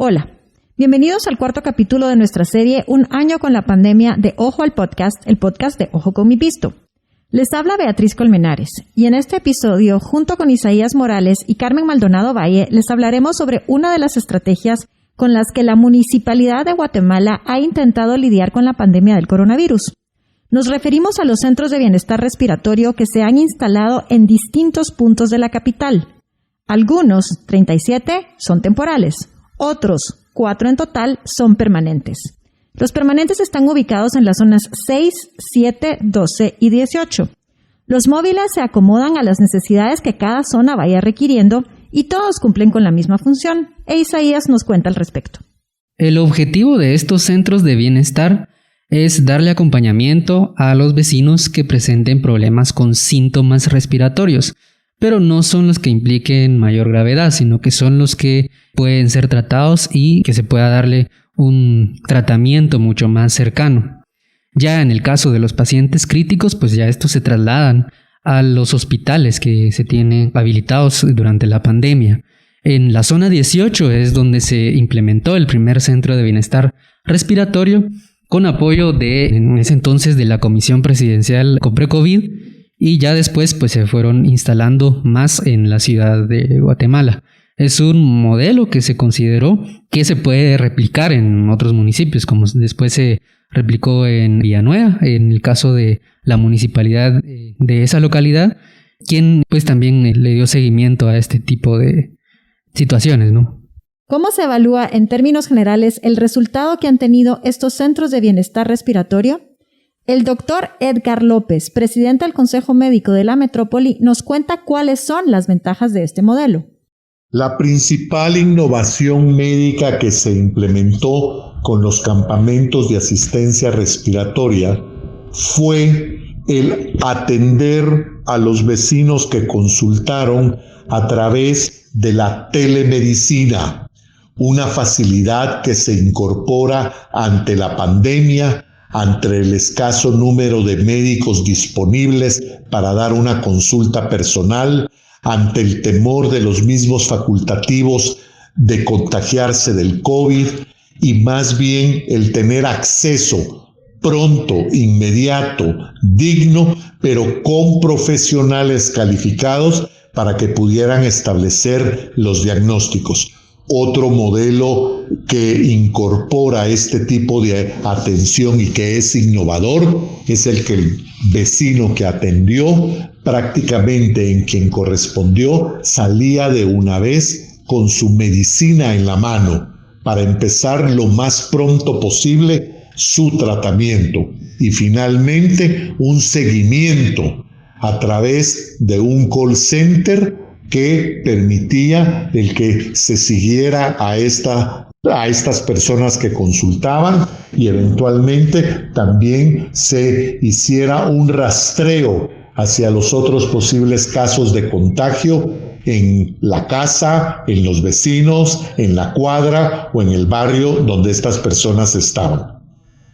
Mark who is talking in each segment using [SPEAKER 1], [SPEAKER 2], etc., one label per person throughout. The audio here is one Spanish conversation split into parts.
[SPEAKER 1] Hola, bienvenidos al cuarto capítulo de nuestra serie Un año con la pandemia de Ojo al Podcast, el podcast de Ojo con mi Pisto. Les habla Beatriz Colmenares y en este episodio, junto con Isaías Morales y Carmen Maldonado Valle, les hablaremos sobre una de las estrategias con las que la Municipalidad de Guatemala ha intentado lidiar con la pandemia del coronavirus. Nos referimos a los centros de bienestar respiratorio que se han instalado en distintos puntos de la capital. Algunos, 37, son temporales. Otros, 4 en total, son permanentes. Los permanentes están ubicados en las zonas 6, 7, 12 y 18. Los móviles se acomodan a las necesidades que cada zona vaya requiriendo y todos cumplen con la misma función. Isaías nos cuenta al respecto.
[SPEAKER 2] El objetivo de estos centros de bienestar es darle acompañamiento a los vecinos que presenten problemas con síntomas respiratorios, pero no son los que impliquen mayor gravedad, sino que son los que pueden ser tratados y que se pueda darle un tratamiento mucho más cercano. Ya en el caso de los pacientes críticos, pues ya estos se trasladan a los hospitales que se tienen habilitados durante la pandemia. En la zona 18 es donde se implementó el primer centro de bienestar respiratorio con apoyo en ese entonces de la Comisión Presidencial Compre-COVID, y ya después pues se fueron instalando más en la ciudad de Guatemala. Es un modelo que se consideró que se puede replicar en otros municipios, como después se replicó en Villanueva, en el caso de la municipalidad de esa localidad, quien pues también le dio seguimiento a este tipo de situaciones, ¿no?
[SPEAKER 1] ¿Cómo se evalúa en términos generales el resultado que han tenido estos centros de bienestar respiratorio? El doctor Edgar López, presidente del Consejo Médico de la Metrópoli, nos cuenta cuáles son las ventajas de este modelo.
[SPEAKER 3] La principal innovación médica que se implementó con los campamentos de asistencia respiratoria fue el atender a los vecinos que consultaron a través de la telemedicina, una facilidad que se incorpora ante la pandemia, ante el escaso número de médicos disponibles para dar una consulta personal, ante el temor de los mismos facultativos de contagiarse del COVID y más bien el tener acceso pronto, inmediato, digno, pero con profesionales calificados para que pudieran establecer los diagnósticos. Otro modelo que incorpora este tipo de atención y que es innovador es el que el vecino que atendió, prácticamente en quien correspondió, salía de una vez con su medicina en la mano para empezar lo más pronto posible su tratamiento y finalmente un seguimiento a través de un call center que permitía el que se siguiera a estas personas que consultaban y eventualmente también se hiciera un rastreo hacia los otros posibles casos de contagio en la casa, en los vecinos, en la cuadra o en el barrio donde estas personas estaban.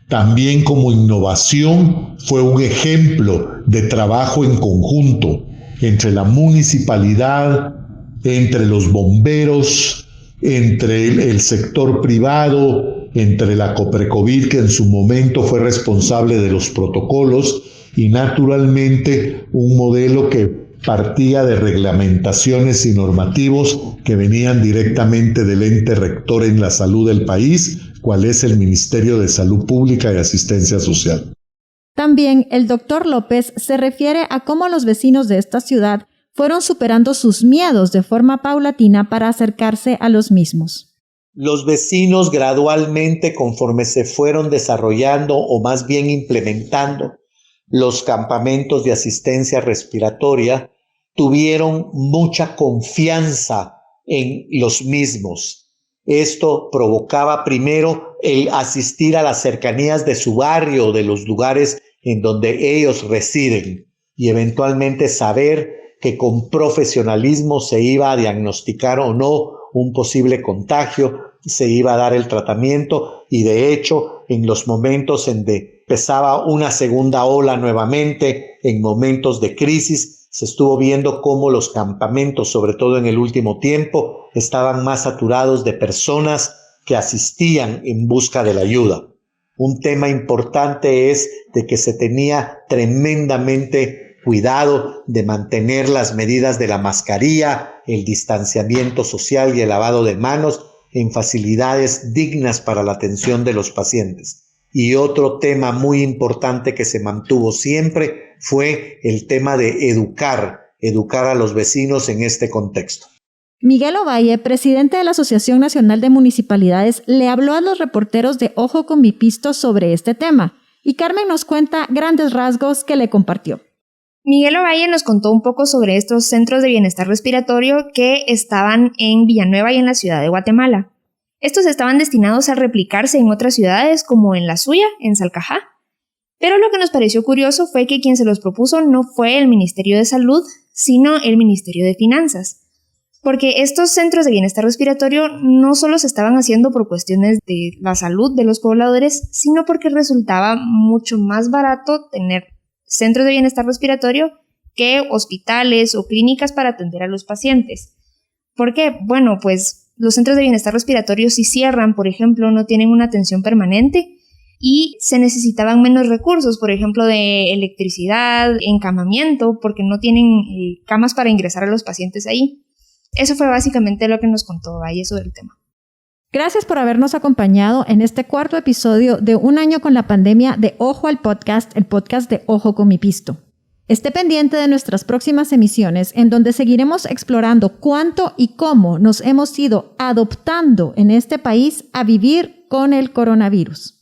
[SPEAKER 3] También como innovación fue un ejemplo de trabajo en conjunto entre la municipalidad, entre los bomberos, entre el sector privado, entre la Coprecovid, que en su momento fue responsable de los protocolos, y naturalmente un modelo que partía de reglamentaciones y normativos que venían directamente del ente rector en la salud del país, cual es el Ministerio de Salud Pública y Asistencia Social.
[SPEAKER 1] También el doctor López se refiere a cómo los vecinos de esta ciudad fueron superando sus miedos de forma paulatina para acercarse a los mismos.
[SPEAKER 4] Los vecinos gradualmente, conforme se fueron desarrollando o más bien implementando los campamentos de asistencia respiratoria, tuvieron mucha confianza en los mismos. Esto provocaba primero el asistir a las cercanías de su barrio, de los lugares en donde ellos residen, y eventualmente saber que con profesionalismo se iba a diagnosticar o no un posible contagio, se iba a dar el tratamiento, y de hecho en los momentos en que empezaba una segunda ola nuevamente, en momentos de crisis, se estuvo viendo cómo los campamentos, sobre todo en el último tiempo, estaban más saturados de personas que asistían en busca de la ayuda. Un tema importante es de que se tenía tremendamente cuidado de mantener las medidas de la mascarilla, el distanciamiento social y el lavado de manos en facilidades dignas para la atención de los pacientes. Y otro tema muy importante que se mantuvo siempre fue el tema de educar a los vecinos en este contexto.
[SPEAKER 1] Miguel Ovalle, presidente de la Asociación Nacional de Municipalidades, le habló a los reporteros de Ojo con mi Pisto sobre este tema y Carmen nos cuenta grandes rasgos que le compartió.
[SPEAKER 5] Miguel Ovalle nos contó un poco sobre estos centros de bienestar respiratorio que estaban en Villanueva y en la ciudad de Guatemala. Estos estaban destinados a replicarse en otras ciudades como en la suya, en Salcajá. Pero lo que nos pareció curioso fue que quien se los propuso no fue el Ministerio de Salud, sino el Ministerio de Finanzas. Porque estos centros de bienestar respiratorio no solo se estaban haciendo por cuestiones de la salud de los pobladores, sino porque resultaba mucho más barato tener centros de bienestar respiratorio que hospitales o clínicas para atender a los pacientes. ¿Por qué? Bueno, pues los centros de bienestar respiratorio si cierran, por ejemplo, no tienen una atención permanente y se necesitaban menos recursos, por ejemplo, de electricidad, encamamiento, porque no tienen camas para ingresar a los pacientes ahí. Eso fue básicamente lo que nos contó Valle sobre el tema.
[SPEAKER 1] Gracias por habernos acompañado en este cuarto episodio de Un año con la pandemia de Ojo al Podcast, el podcast de Ojo con mi Pisto. Esté pendiente de nuestras próximas emisiones en donde seguiremos explorando cuánto y cómo nos hemos ido adoptando en este país a vivir con el coronavirus.